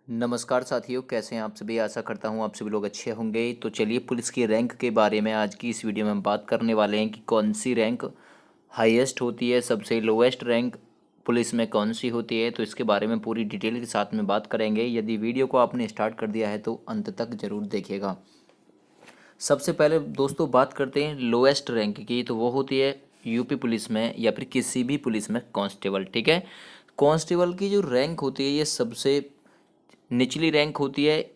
नमस्कार साथियों, कैसे हैं आप सभी। आशा करता हूं आप सभी लोग अच्छे होंगे। तो चलिए पुलिस की रैंक के बारे में आज की इस वीडियो में हम बात करने वाले हैं कि कौन सी रैंक हाईएस्ट होती है, सबसे लोएस्ट रैंक पुलिस में कौन सी होती है। तो इसके बारे में पूरी डिटेल के साथ में बात करेंगे। यदि वीडियो को आपने स्टार्ट कर दिया है तो अंत तक ज़रूर देखिएगा। सबसे पहले दोस्तों बात करते हैं लोएस्ट रैंक की, तो वो होती है यूपी पुलिस में या फिर किसी भी पुलिस में कांस्टेबल। ठीक है, कांस्टेबल की जो रैंक होती है ये सबसे निचली रैंक होती है।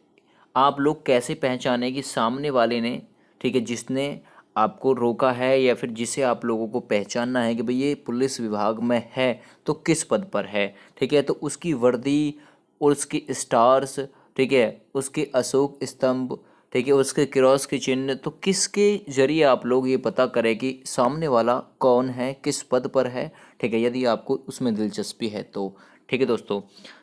आप लोग कैसे पहचाने कि सामने वाले ने, ठीक है, जिसने आपको रोका है या फिर जिसे आप लोगों को पहचानना है कि भाई ये पुलिस विभाग में है तो किस पद पर है। ठीक है, तो उसकी वर्दी और उसकी स्टार्स, ठीक है, उसके अशोक स्तंभ, ठीक है, उसके क्रॉस के चिन्ह, तो किसके जरिए आप लोग ये पता करें कि सामने वाला कौन है, किस पद पर है। ठीक है, यदि आपको उसमें दिलचस्पी है तो। ठीक है दोस्तों,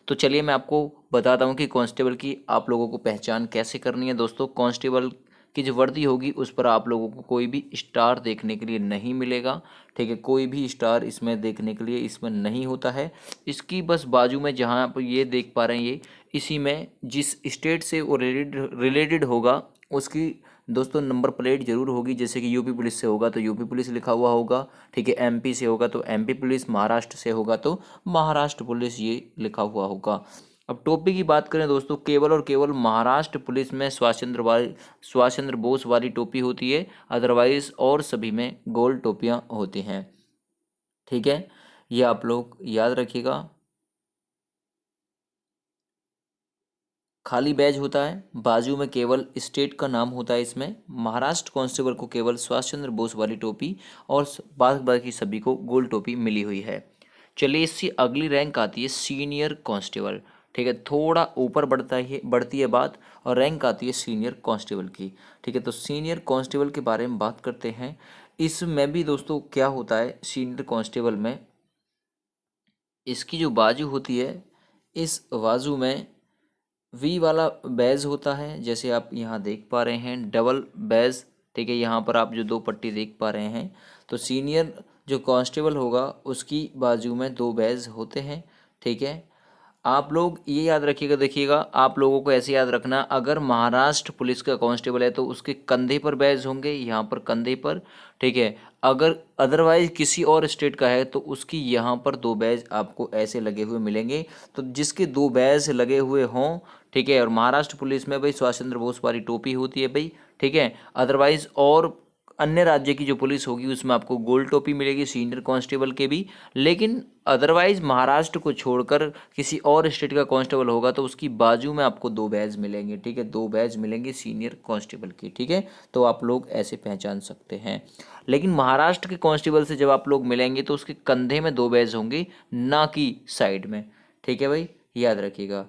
तो चलिए मैं आपको बताता हूँ कि कांस्टेबल की आप लोगों को पहचान कैसे करनी है। दोस्तों, कांस्टेबल की जो वर्दी होगी उस पर आप लोगों को कोई भी स्टार देखने के लिए नहीं मिलेगा। ठीक है, कोई भी स्टार इसमें देखने के लिए इसमें नहीं होता है। इसकी बस बाजू में जहाँ आप ये देख पा रहे हैं, ये इसी में जिस स्टेट से वो रिलेटेड होगा उसकी दोस्तों नंबर प्लेट जरूर होगी। जैसे कि यूपी पुलिस से होगा तो यूपी पुलिस लिखा हुआ होगा। ठीक है, एमपी से होगा तो एमपी पुलिस, महाराष्ट्र से होगा तो महाराष्ट्र पुलिस ये लिखा हुआ होगा। अब टोपी की बात करें दोस्तों, केवल और केवल महाराष्ट्र पुलिस में सुभाष चंद्र बोस वाली टोपी होती है। अदरवाइज और सभी में गोल टोपियां होती हैं। ठीक है, ये आप लोग याद रखिएगा। खाली बैज होता है, बाजू में केवल स्टेट का नाम होता है। इसमें महाराष्ट्र कांस्टेबल को केवल सुभाष चंद्र बोस वाली टोपी और बाकी सभी को गोल टोपी मिली हुई है। चलिए, इससे अगली रैंक आती है सीनियर कांस्टेबल। ठीक है, थोड़ा ऊपर बढ़ती है बात और रैंक आती है सीनियर कांस्टेबल की। ठीक है, तो सीनियर कांस्टेबल के बारे में बात करते हैं। इसमें भी दोस्तों क्या होता है सीनियर कांस्टेबल में, इसकी जो बाजू होती है इस बाजू में वी वाला बैज होता है, जैसे आप यहाँ देख पा रहे हैं डबल बैज। ठीक है, यहाँ पर आप जो दो पट्टी देख पा रहे हैं, तो सीनियर जो कांस्टेबल होगा उसकी बाजू में दो बैज होते हैं। ठीक है, आप लोग ये याद रखिएगा। देखिएगा, आप लोगों को ऐसे याद रखना, अगर महाराष्ट्र पुलिस का कांस्टेबल है तो उसके कंधे पर बैज होंगे, यहाँ पर कंधे पर। ठीक है, अगर अदरवाइज किसी और स्टेट का है तो उसकी यहाँ पर दो बैज आपको ऐसे लगे हुए मिलेंगे। तो जिसके दो बैज लगे हुए हों, ठीक है, और महाराष्ट्र पुलिस में भाई सुभाष चंद्र बोस वाली टोपी होती है भाई। ठीक है, अदरवाइज और अन्य राज्य की जो पुलिस होगी उसमें आपको गोल टोपी मिलेगी सीनियर कांस्टेबल के भी। लेकिन अदरवाइज महाराष्ट्र को छोड़कर किसी और स्टेट का कांस्टेबल होगा तो उसकी बाजू में आपको दो बैज मिलेंगे। ठीक है, दो बैज मिलेंगे सीनियर कांस्टेबल की। ठीक है, तो आप लोग ऐसे पहचान सकते हैं। लेकिन महाराष्ट्र के कांस्टेबल से जब आप लोग मिलेंगे तो उसके कंधे में दो बैज होंगे, ना कि साइड में। ठीक है भाई, याद रखिएगा।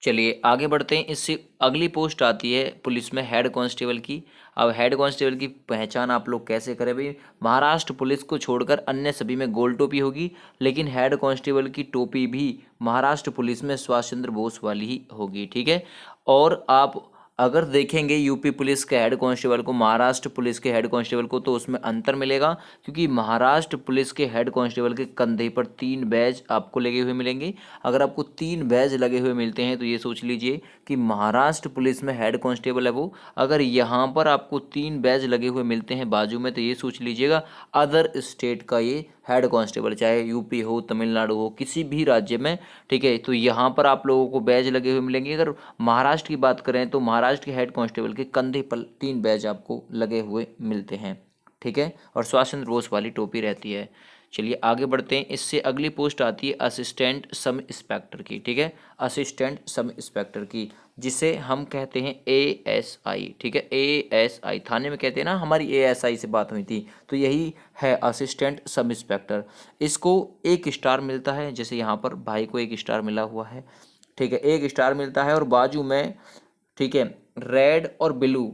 चलिए आगे बढ़ते हैं। इससे अगली पोस्ट आती है पुलिस में हेड कांस्टेबल की। अब हेड कांस्टेबल की पहचान आप लोग कैसे करें भाई। महाराष्ट्र पुलिस को छोड़कर अन्य सभी में गोल टोपी होगी, लेकिन हेड कांस्टेबल की टोपी भी महाराष्ट्र पुलिस में सुभाष चंद्र बोस वाली ही होगी। ठीक है, और आप अगर देखेंगे यूपी पुलिस के हेड कांस्टेबल को महाराष्ट्र पुलिस के हेड कांस्टेबल को तो उसमें अंतर मिलेगा, क्योंकि महाराष्ट्र पुलिस के हेड कांस्टेबल के कंधे पर तीन बैज आपको लगे हुए मिलेंगे। अगर आपको तीन बैज लगे हुए मिलते हैं तो ये सोच लीजिए कि महाराष्ट्र पुलिस में हेड कांस्टेबल है वो। अगर यहाँ पर आपको तीन बैज लगे हुए मिलते हैं बाजू में तो ये सोच लीजिएगा अदर स्टेट का ये हेड कांस्टेबल, चाहे यूपी हो, तमिलनाडु हो, किसी भी राज्य में। ठीक है, तो यहाँ पर आप लोगों को बैज लगे हुए मिलेंगे। अगर महाराष्ट्र की बात करें तो महाराष्ट्र के हेड कांस्टेबल के कंधे पर तीन बैज आपको लगे हुए मिलते हैं। ठीक है, और सुभाष चंद्र बोस वाली टोपी रहती है। चलिए आगे बढ़ते हैं। इससे अगली पोस्ट आती है असिस्टेंट सब इंस्पेक्टर की। ठीक है, असिस्टेंट सब इंस्पेक्टर की, जिसे हम कहते हैं एएसआई। ठीक है, एएसआई थाने में कहते हैं ना, हमारी एएसआई से बात हुई थी, तो यही है असिस्टेंट सब इंस्पेक्टर। इसको एक स्टार मिलता है, जैसे यहाँ पर भाई को एक स्टार मिला हुआ है। ठीक है, एक स्टार मिलता है और बाजू में, ठीक है, रेड और ब्लू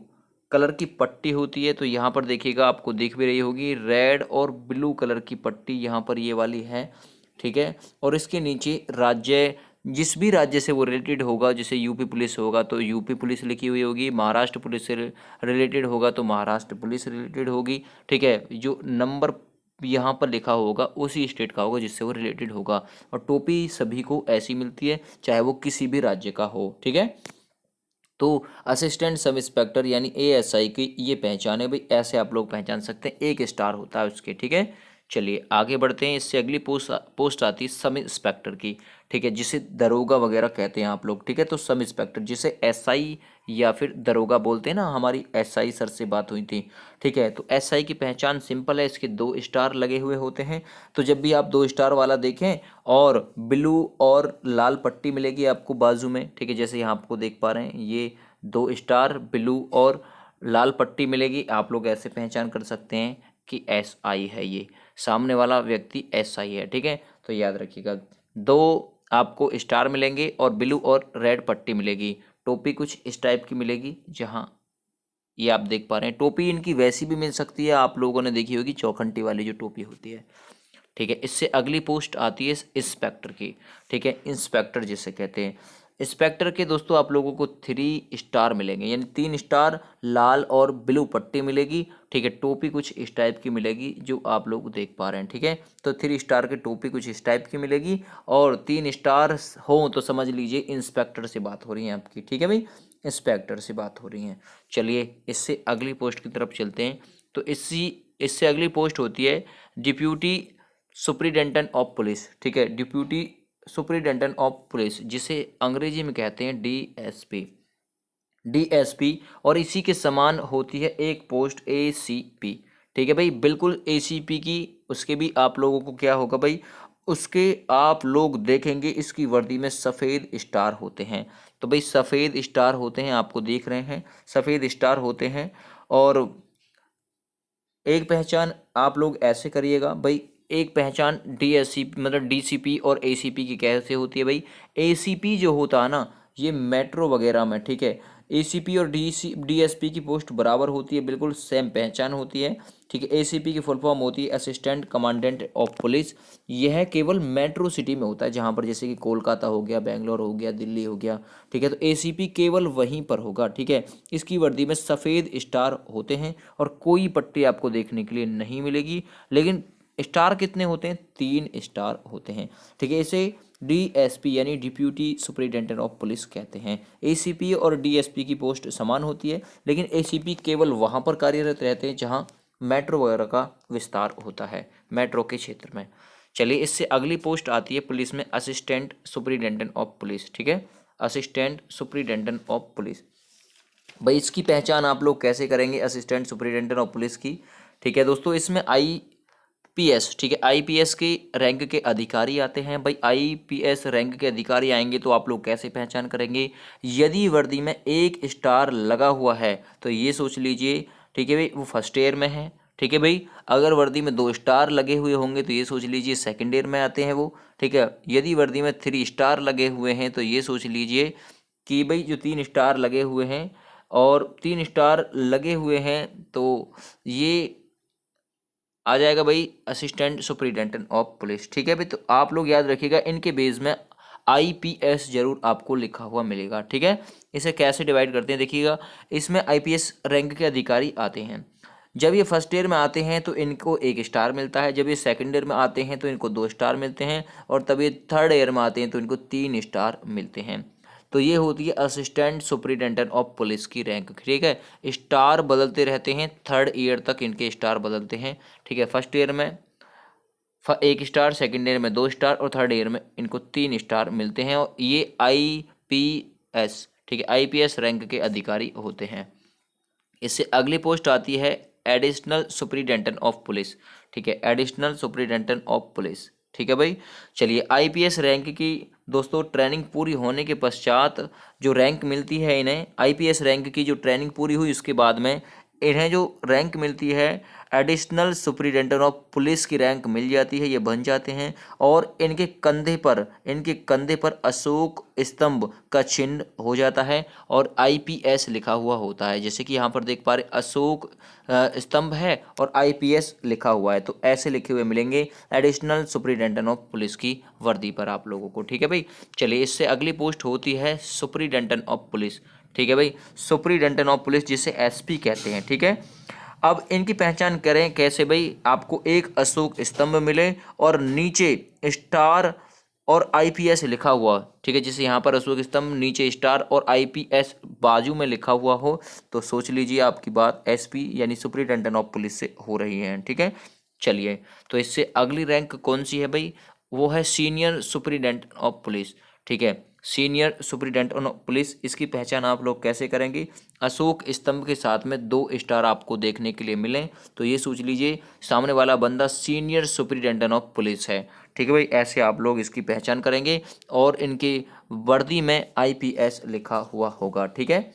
कलर की पट्टी होती है। तो यहाँ पर देखिएगा, आपको दिख भी रही होगी रेड और ब्लू कलर की पट्टी यहाँ पर ये वाली है। ठीक है, और इसके नीचे राज्य, जिस भी राज्य से वो रिलेटेड होगा, जैसे यूपी पुलिस होगा तो यूपी पुलिस लिखी हुई होगी, महाराष्ट्र पुलिस से रिलेटेड होगा तो महाराष्ट्र पुलिस रिलेटेड होगी। ठीक है, जो नंबर यहाँ पर लिखा होगा उसी स्टेट का होगा जिससे वो रिलेटेड होगा। और टोपी सभी को ऐसी मिलती है चाहे वो किसी भी राज्य का हो, ठीक है। तो असिस्टेंट सब इंस्पेक्टर यानी एएसआई की ये पहचान है भाई, ऐसे आप लोग पहचान सकते हैं, 1 स्टार होता है उसके, ठीक है। चलिए आगे बढ़ते हैं। इससे अगली पोस्ट आती है सब इंस्पेक्टर की, ठीक है, जिसे दरोगा वगैरह कहते हैं आप लोग, ठीक है। तो सब इंस्पेक्टर जिसे एसआई या फिर दरोगा बोलते हैं ना, हमारी एसआई सर से बात हुई थी, ठीक है। तो एसआई की पहचान सिंपल है, इसके 2 स्टार लगे हुए होते हैं। तो जब भी आप 2 स्टार वाला देखें और ब्लू और लाल पट्टी मिलेगी आपको बाजू में, ठीक है, जैसे यहाँ आपको देख पा रहे हैं, ये 2 स्टार ब्लू और लाल पट्टी मिलेगी, आप लोग ऐसे पहचान कर सकते हैं कि एसआई है, ये सामने वाला व्यक्ति एसआई है, ठीक है। तो याद रखिएगा, 2 आपको स्टार मिलेंगे और ब्लू और रेड पट्टी मिलेगी। टोपी कुछ इस टाइप की मिलेगी, जहाँ ये आप देख पा रहे हैं। टोपी इनकी वैसी भी मिल सकती है, आप लोगों ने देखी होगी चौखंटी वाली जो टोपी होती है, ठीक है। इससे अगली पोस्ट आती है इंस्पेक्टर की, ठीक है, इंस्पेक्टर जिसे कहते हैं। इंस्पेक्टर के दोस्तों आप लोगों को 3 स्टार मिलेंगे, यानी 3 स्टार लाल और ब्लू पट्टी मिलेगी, ठीक है। टोपी कुछ इस टाइप की मिलेगी जो आप लोग देख पा रहे हैं, ठीक है। तो 3 स्टार की टोपी कुछ इस टाइप की मिलेगी, और 3 स्टार हो तो समझ लीजिए इंस्पेक्टर से बात हो रही है आपकी, ठीक है भाई, इंस्पेक्टर से बात हो रही है। चलिए इससे अगली पोस्ट की तरफ चलते हैं। तो इससे अगली पोस्ट होती है डिप्यूटी सुप्रिटेंडेंट ऑफ पुलिस, ठीक है, डिप्यूटी सुप्रिटेंडेंट ऑफ पुलिस, जिसे अंग्रेजी में कहते हैं डीएसपी, डीएसपी। और इसी के समान होती है एक पोस्ट एसीपी, ठीक है भाई, बिल्कुल एसीपी की। उसके भी आप लोगों को क्या होगा भाई, उसके आप लोग देखेंगे इसकी वर्दी में सफ़ेद स्टार होते हैं। तो भाई सफ़ेद स्टार होते हैं, आपको देख रहे हैं सफ़ेद स्टार होते हैं। और एक पहचान आप लोग ऐसे करिएगा भाई, एक पहचान डीएससी मतलब डीसीपी और एसीपी की कैसे होती है भाई। एसीपी जो होता है ना, ये मेट्रो वगैरह में, ठीक है, एसीपी और डीएसपी की पोस्ट बराबर होती है, बिल्कुल सेम पहचान होती है, ठीक है। एसीपी की फुल फॉर्म होती है असिस्टेंट कमांडेंट ऑफ पुलिस। यह केवल मेट्रो सिटी में होता है, जहाँ पर जैसे कि कोलकाता हो गया, बेंगलोर हो गया, दिल्ली हो गया, ठीक है। तो एसीपी केवल वहीं पर होगा, ठीक है। इसकी वर्दी में सफ़ेद स्टार होते हैं और कोई पट्टी आपको देखने के लिए नहीं मिलेगी, लेकिन स्टार कितने होते हैं, 3 स्टार होते हैं, ठीक है। इसे डीएसपी यानी डिप्यूटी सुपरिटेंडेंट ऑफ पुलिस कहते हैं। एसीपी और डीएसपी की पोस्ट समान होती है, लेकिन एसीपी केवल वहाँ पर कार्यरत रहते हैं जहाँ मेट्रो वगैरह का विस्तार होता है, मेट्रो के क्षेत्र में। चलिए इससे अगली पोस्ट आती है पुलिस में असिस्टेंट सुपरिटेंडेंट ऑफ पुलिस, ठीक है, असिस्टेंट सुपरिटेंडेंट ऑफ पुलिस। भाई इसकी पहचान आप लोग कैसे करेंगे असिस्टेंट सुपरिटेंडेंट ऑफ पुलिस की, ठीक है दोस्तों। इसमें आईपीएस, ठीक है, आईपीएस के रैंक के अधिकारी आते हैं। भाई आईपीएस रैंक के अधिकारी आएंगे तो आप लोग कैसे पहचान करेंगे, यदि वर्दी में 1 स्टार लगा हुआ है तो ये सोच लीजिए, ठीक है भाई, वो फर्स्ट ईयर में है, ठीक है भाई। अगर वर्दी में 2 स्टार लगे हुए होंगे तो ये सोच लीजिए सेकेंड ईयर में आते हैं वो, ठीक है। यदि वर्दी में 3 स्टार लगे हुए हैं तो ये सोच लीजिए कि भाई जो 3 स्टार लगे हुए हैं और 3 स्टार लगे हुए हैं तो ये आ जाएगा भाई असिस्टेंट सुपरिटेंडेंट ऑफ पुलिस, ठीक है भाई। तो आप लोग याद रखिएगा इनके बेस में आईपीएस जरूर आपको लिखा हुआ मिलेगा, ठीक है। इसे कैसे डिवाइड करते हैं देखिएगा, इसमें आईपीएस रैंक के अधिकारी आते हैं। जब ये फर्स्ट ईयर में आते हैं तो इनको 1 स्टार मिलता है, जब ये सेकंड ईयर में आते हैं तो इनको 2 स्टार मिलते हैं, और तब ये थर्ड ईयर में आते हैं तो इनको 3 स्टार मिलते हैं। तो ये होती है असिस्टेंट सुपरिटेंडेंट ऑफ पुलिस की रैंक, ठीक है। स्टार बदलते रहते हैं, थर्ड ईयर तक इनके स्टार बदलते हैं, ठीक है। फर्स्ट ईयर में 1 स्टार, सेकेंड ईयर में 2 स्टार और थर्ड ईयर में इनको 3 स्टार मिलते हैं। और ये आईपीएस, ठीक है, आईपीएस रैंक के अधिकारी होते हैं। इससे अगली पोस्ट आती है एडिशनल सुपरिटेंडेंट ऑफ पुलिस, ठीक है, एडिशनल सुपरिटेंडेंट ऑफ पुलिस, ठीक है भाई। चलिए आईपीएस रैंक की दोस्तों ट्रेनिंग पूरी होने के पश्चात जो रैंक मिलती है इन्हें, आईपीएस रैंक की जो ट्रेनिंग पूरी हुई उसके बाद में इन्हें जो रैंक मिलती है एडिशनल सुपरिटेंडेंट ऑफ पुलिस की रैंक मिल जाती है, ये बन जाते हैं। और इनके कंधे पर अशोक स्तंभ का चिन्ह हो जाता है और आईपीएस लिखा हुआ होता है, जैसे कि यहाँ पर देख पा रहे अशोक स्तंभ है और आईपीएस लिखा हुआ है, तो ऐसे लिखे हुए मिलेंगे एडिशनल सुपरिटेंडेंट ऑफ पुलिस की वर्दी पर आप लोगों को, ठीक है भाई। चलिए इससे अगली पोस्ट होती है सुपरिटेंडेंट ऑफ पुलिस, ठीक है भाई, सुपरिटेंडेंट ऑफ पुलिस जिसे एसपी कहते हैं, ठीक है। अब इनकी पहचान करें कैसे भाई, आपको एक अशोक स्तंभ मिले और नीचे स्टार और आईपीएस लिखा हुआ, ठीक है, जैसे यहाँ पर अशोक स्तंभ नीचे स्टार और आईपीएस बाजू में लिखा हुआ हो, तो सोच लीजिए आपकी बात एसपी यानी सुपरिटेंडेंट ऑफ पुलिस से हो रही है, ठीक है। चलिए, तो इससे अगली रैंक कौन सी है भाई, वो है सीनियर सुपरिटेंडेंट ऑफ पुलिस, ठीक है, सीनियर सुपरिटेंडेंट ऑफ पुलिस। इसकी पहचान आप लोग कैसे करेंगे, अशोक स्तंभ के साथ में 2 स्टार आपको देखने के लिए मिलें, तो ये सोच लीजिए सामने वाला बंदा सीनियर सुपरिटेंडेंट ऑफ पुलिस है, ठीक है भाई। ऐसे आप लोग इसकी पहचान करेंगे और इनकी वर्दी में आईपीएस लिखा हुआ होगा, ठीक है।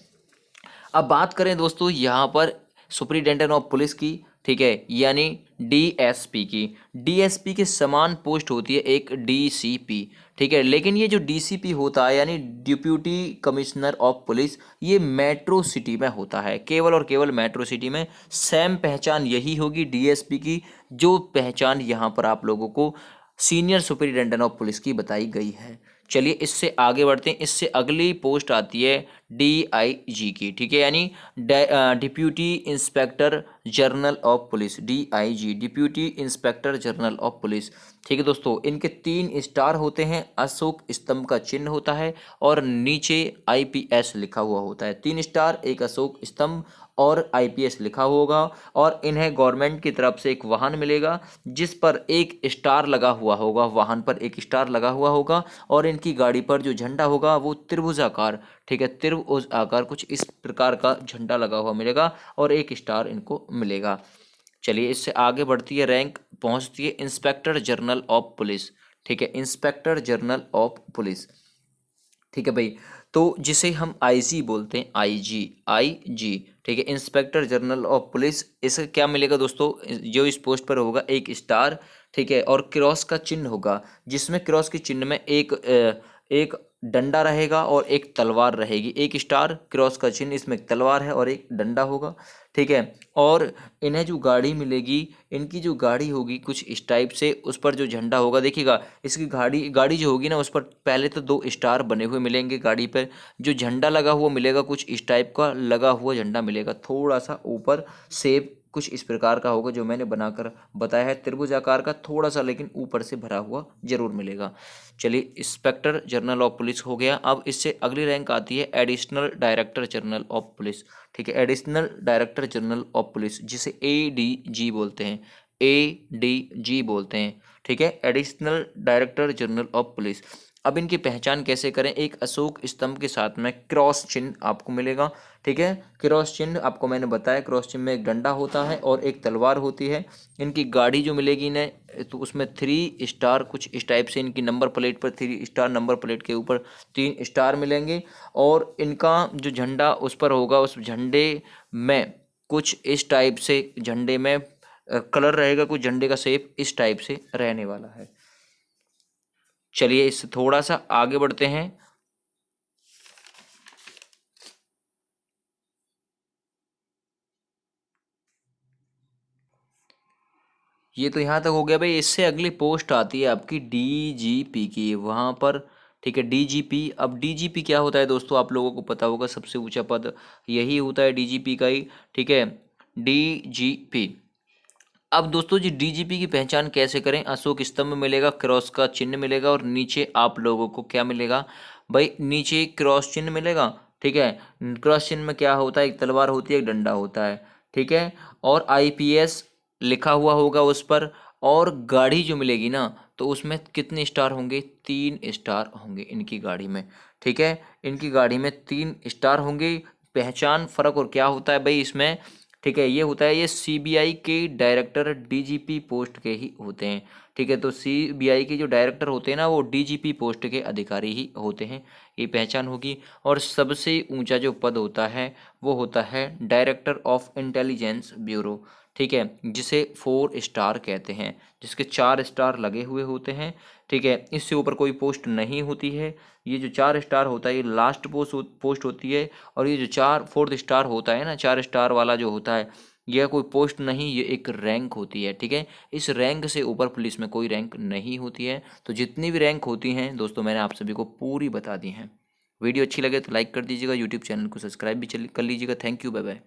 अब बात करें दोस्तों यहाँ पर सुपरिटेंडेंट ऑफ पुलिस की, ठीक है, यानी डीएसपी की। डीएसपी के समान पोस्ट होती है एक डीसीपी, ठीक है, लेकिन ये जो डीसीपी होता है यानी डिप्यूटी कमिश्नर ऑफ पुलिस, ये मेट्रो सिटी में होता है, केवल और केवल मेट्रो सिटी में। सेम पहचान यही होगी डीएसपी की, जो पहचान यहाँ पर आप लोगों को सीनियर सुपरिटेंडेंट ऑफ पुलिस की बताई गई है। चलिए इससे आगे बढ़ते हैं, इससे अगली पोस्ट आती है डीआईजी की, ठीक है, यानी deputy inspector general of police, DIG deputy inspector general of police, ठीक है दोस्तों। इनके 3 स्टार होते हैं, अशोक स्तंभ का चिन्ह होता है और नीचे आईपीएस लिखा हुआ होता है। 3 स्टार, एक अशोक स्तंभ और आईपीएस लिखा होगा, और इन्हें गवर्नमेंट की तरफ से एक वाहन मिलेगा जिस पर एक स्टार लगा हुआ होगा, वाहन पर एक स्टार लगा हुआ होगा, और इनकी गाड़ी पर जो झंडा होगा वो त्रिभुजाकार, ठीक है, त्रिभुज आकार कुछ इस प्रकार का झंडा लगा हुआ मिलेगा और एक स्टार इनको मिलेगा। चलिए इससे आगे बढ़ती है रैंक, पहुंचती है इंस्पेक्टर जनरल ऑफ पुलिस, ठीक है, इंस्पेक्टर जनरल ऑफ पुलिस, ठीक है भाई। तो जिसे हम आईजी बोलते हैं, आईजी, ठीक है, इंस्पेक्टर जनरल ऑफ पुलिस। इसे क्या मिलेगा दोस्तों, जो इस पोस्ट पर होगा एक स्टार, ठीक है, और क्रॉस का चिन्ह होगा, जिसमें क्रॉस के चिन्ह में एक डंडा रहेगा और एक तलवार रहेगी। एक स्टार, क्रॉस का चिन्ह, इसमें एक तलवार है और एक डंडा होगा, ठीक है। और इन्हें जो गाड़ी मिलेगी, इनकी जो गाड़ी होगी कुछ इस टाइप से, उस पर जो झंडा होगा देखिएगा, इसकी गाड़ी जो होगी ना, उस पर पहले तो 2 स्टार बने हुए मिलेंगे, गाड़ी पर जो झंडा लगा हुआ मिलेगा कुछ इस टाइप का लगा हुआ झंडा मिलेगा, थोड़ा सा ऊपर शेप कुछ इस प्रकार का होगा, जो मैंने बनाकर बताया है, त्रिभुज आकार का थोड़ा सा, लेकिन ऊपर से भरा हुआ जरूर मिलेगा। चलिए इंस्पेक्टर जनरल ऑफ पुलिस हो गया। अब इससे अगली रैंक आती है additional director general of police, ठीक है, additional director general of police, जिसे एडीजी बोलते हैं, एडीजी बोलते हैं, ठीक है, additional director general of police. अब इनकी पहचान कैसे करें, एक अशोक स्तंभ के साथ में क्रॉस चिन्ह आपको मिलेगा, ठीक है, क्रॉस चिन्ह आपको मैंने बताया, क्रॉस चिन्ह में एक डंडा होता है और एक तलवार होती है। इनकी गाड़ी जो मिलेगी इन्हें, तो उसमें 3 स्टार कुछ इस टाइप से, इनकी नंबर प्लेट पर 3 स्टार, नंबर प्लेट के ऊपर 3 स्टार मिलेंगे, और इनका जो झंडा उस पर होगा, उस झंडे में कुछ इस टाइप से, झंडे में कलर रहेगा, कुछ झंडे का शेप इस टाइप से रहने वाला है। चलिए इससे थोड़ा सा आगे बढ़ते हैं। ये तो यहाँ तक हो गया भाई। इससे अगली पोस्ट आती है आपकी डीजीपी की, वहाँ पर, ठीक है, डीजीपी। अब डीजीपी क्या होता है दोस्तों, आप लोगों को पता होगा, सबसे ऊंचा पद यही होता है डीजीपी का ही, ठीक है, डीजीपी। अब दोस्तों जी डीजीपी की पहचान कैसे करें, अशोक स्तंभ मिलेगा, क्रॉस का चिन्ह मिलेगा, और नीचे आप लोगों को क्या मिलेगा भाई, नीचे क्रॉस चिन्ह मिलेगा, ठीक है। क्रॉस चिन्ह में क्या होता है, एक तलवार होती है, एक डंडा होता है, ठीक है, और आईपीएस लिखा हुआ होगा उस पर, और गाड़ी जो मिलेगी ना, तो उसमें कितने स्टार होंगे, 3 स्टार होंगे इनकी गाड़ी में, ठीक है, इनकी गाड़ी में 3 स्टार होंगे। पहचान फर्क और क्या होता है भाई इसमें, ठीक है, ये होता है, ये सीबीआई के डायरेक्टर डीजीपी पोस्ट के ही होते हैं, ठीक है। तो सीबीआई के जो डायरेक्टर होते हैं ना, वो डीजीपी पोस्ट के अधिकारी ही होते हैं, ये पहचान होगी। और सबसे ऊंचा जो पद होता है वो होता है डायरेक्टर ऑफ इंटेलिजेंस ब्यूरो, ठीक है, जिसे 4 स्टार कहते हैं, जिसके 4 स्टार लगे हुए होते हैं, ठीक है। इससे ऊपर कोई पोस्ट नहीं होती है, ये जो 4 स्टार होता है ये लास्ट पोस्ट होती है, और ये जो 4 स्टार होता है ना, 4 स्टार वाला जो होता है, यह कोई पोस्ट नहीं, ये एक रैंक होती है, ठीक है। इस रैंक से ऊपर पुलिस में कोई रैंक नहीं होती है। तो जितनी भी रैंक होती हैं दोस्तों, मैंने आप सभी को पूरी बता दी हैं। वीडियो अच्छी लगे तो लाइक कर दीजिएगा, यूट्यूब चैनल को सब्सक्राइब भी कर लीजिएगा। Thank you, bye bye.